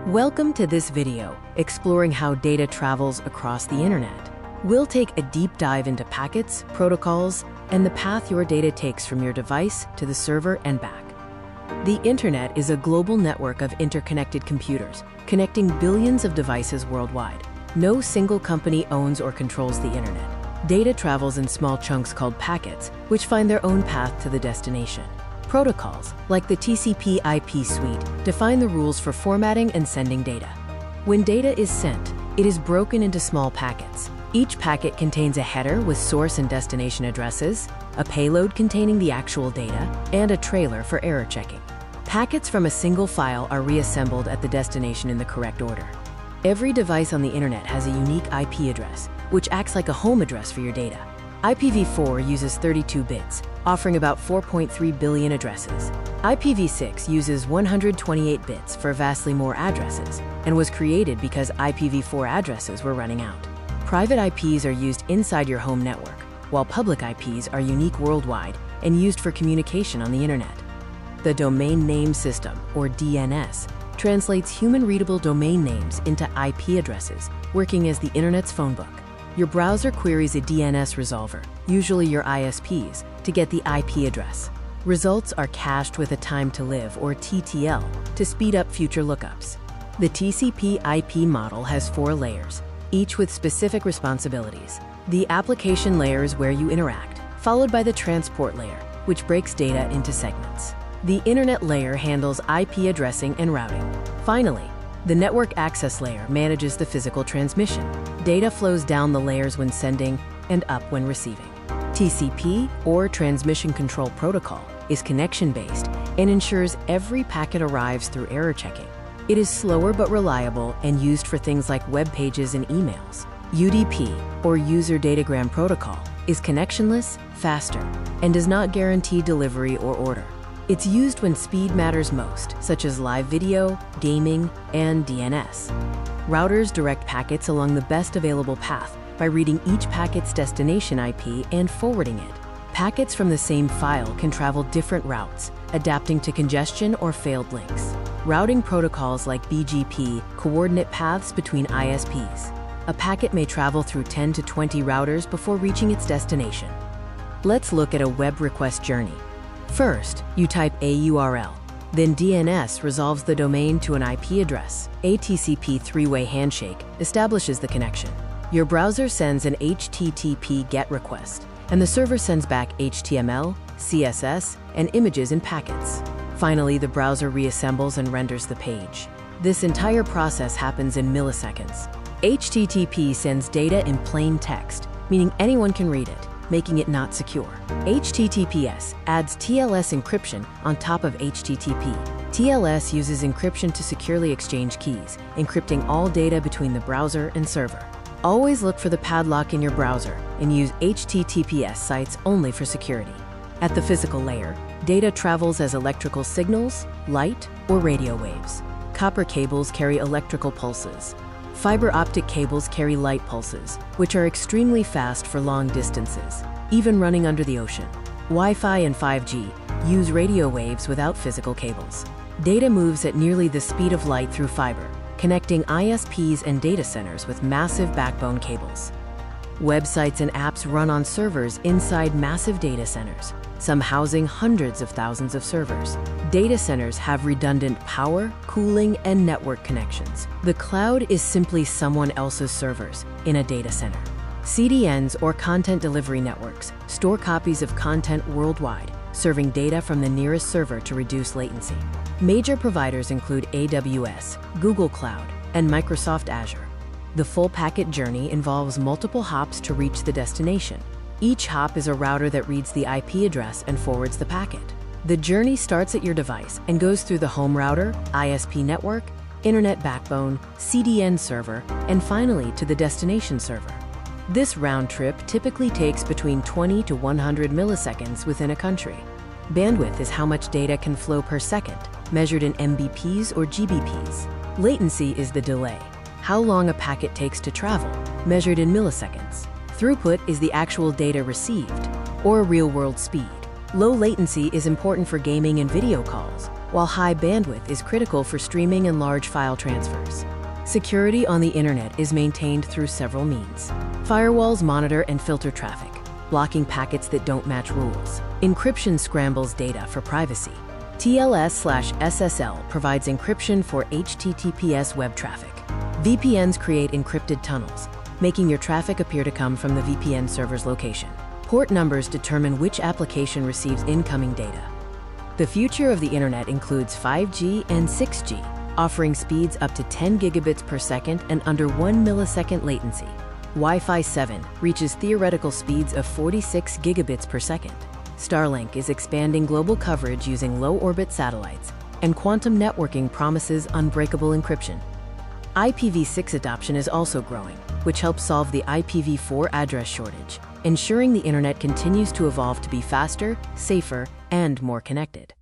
Welcome to this video, exploring how data travels across the internet. We'll take a deep dive into packets, protocols, and the path your data takes from your device to the server and back. The internet is a global network of interconnected computers, connecting billions of devices worldwide. No single company owns or controls the internet. Data travels in small chunks called packets, which find their own path to the destination. Protocols, like the TCP/IP suite, define the rules for formatting and sending data. When data is sent, it is broken into small packets. Each packet contains a header with source and destination addresses, a payload containing the actual data, and a trailer for error checking. Packets from a single file are reassembled at the destination in the correct order. Every device on the internet has a unique IP address, which acts like a home address for your data. IPv4 uses 32 bits, offering about 4.3 billion addresses. IPv6 uses 128 bits for vastly more addresses, and was created because IPv4 addresses were running out. Private IPs are used inside your home network, while public IPs are unique worldwide and used for communication on the internet. The Domain Name System, or DNS, translates human-readable domain names into IP addresses, working as the internet's phone book. Your browser queries a DNS resolver, usually your ISPs, to get the IP address. Results are cached with a time to live, or TTL, to speed up future lookups. The TCP/IP model has 4 layers, each with specific responsibilities. The application layer is where you interact, followed by the transport layer, which breaks data into segments. The internet layer handles IP addressing and routing. Finally, the network access layer manages the physical transmission. Data flows down the layers when sending and up when receiving. TCP, or Transmission Control Protocol, is connection-based and ensures every packet arrives through error checking. It is slower but reliable and used for things like web pages and emails. UDP, or User Datagram Protocol, is connectionless, faster, and does not guarantee delivery or order. It's used when speed matters most, such as live video, gaming, and DNS. Routers direct packets along the best available path by reading each packet's destination IP and forwarding it. Packets from the same file can travel different routes, adapting to congestion or failed links. Routing protocols like BGP coordinate paths between ISPs. A packet may travel through 10 to 20 routers before reaching its destination. Let's look at a web request journey. First, you type a URL. Then DNS resolves the domain to an IP address. A TCP three-way handshake establishes the connection. Your browser sends an HTTP GET request, and the server sends back HTML, CSS, and images in packets. Finally, the browser reassembles and renders the page. This entire process happens in milliseconds. HTTP sends data in plain text, meaning anyone can read it, making it not secure. HTTPS adds TLS encryption on top of HTTP. TLS uses encryption to securely exchange keys, encrypting all data between the browser and server. Always look for the padlock in your browser and use HTTPS sites only for security. At the physical layer, data travels as electrical signals, light, or radio waves. Copper cables carry electrical pulses. Fiber optic cables carry light pulses, which are extremely fast for long distances, even running under the ocean. Wi-Fi and 5G use radio waves without physical cables. Data moves at nearly the speed of light through fiber, connecting ISPs and data centers with massive backbone cables. Websites and apps run on servers inside massive data centers, some housing hundreds of thousands of servers. Data centers have redundant power, cooling, and network connections. The cloud is simply someone else's servers in a data center. CDNs, or content delivery networks, store copies of content worldwide, serving data from the nearest server to reduce latency. Major providers include AWS, Google Cloud, and Microsoft Azure. The full packet journey involves multiple hops to reach the destination. Each hop is a router that reads the IP address and forwards the packet. The journey starts at your device and goes through the home router, ISP network, internet backbone, CDN server, and finally to the destination server. This round trip typically takes between 20 to 100 milliseconds within a country. Bandwidth is how much data can flow per second, measured in MBPs or GBPs. Latency is the delay, how long a packet takes to travel, measured in milliseconds. Throughput is the actual data received, or real-world speed. Low latency is important for gaming and video calls, while high bandwidth is critical for streaming and large file transfers. Security on the internet is maintained through several means. Firewalls monitor and filter traffic, blocking packets that don't match rules. Encryption scrambles data for privacy. TLS/SSL provides encryption for HTTPS web traffic. VPNs create encrypted tunnels, making your traffic appear to come from the VPN server's location. Port numbers determine which application receives incoming data. The future of the internet includes 5G and 6G, offering speeds up to 10 gigabits per second and under 1 millisecond latency. Wi-Fi 7 reaches theoretical speeds of 46 gigabits per second. Starlink is expanding global coverage using low-orbit satellites, and quantum networking promises unbreakable encryption. IPv6 adoption is also growing, which helps solve the IPv4 address shortage, ensuring the internet continues to evolve to be faster, safer, and more connected.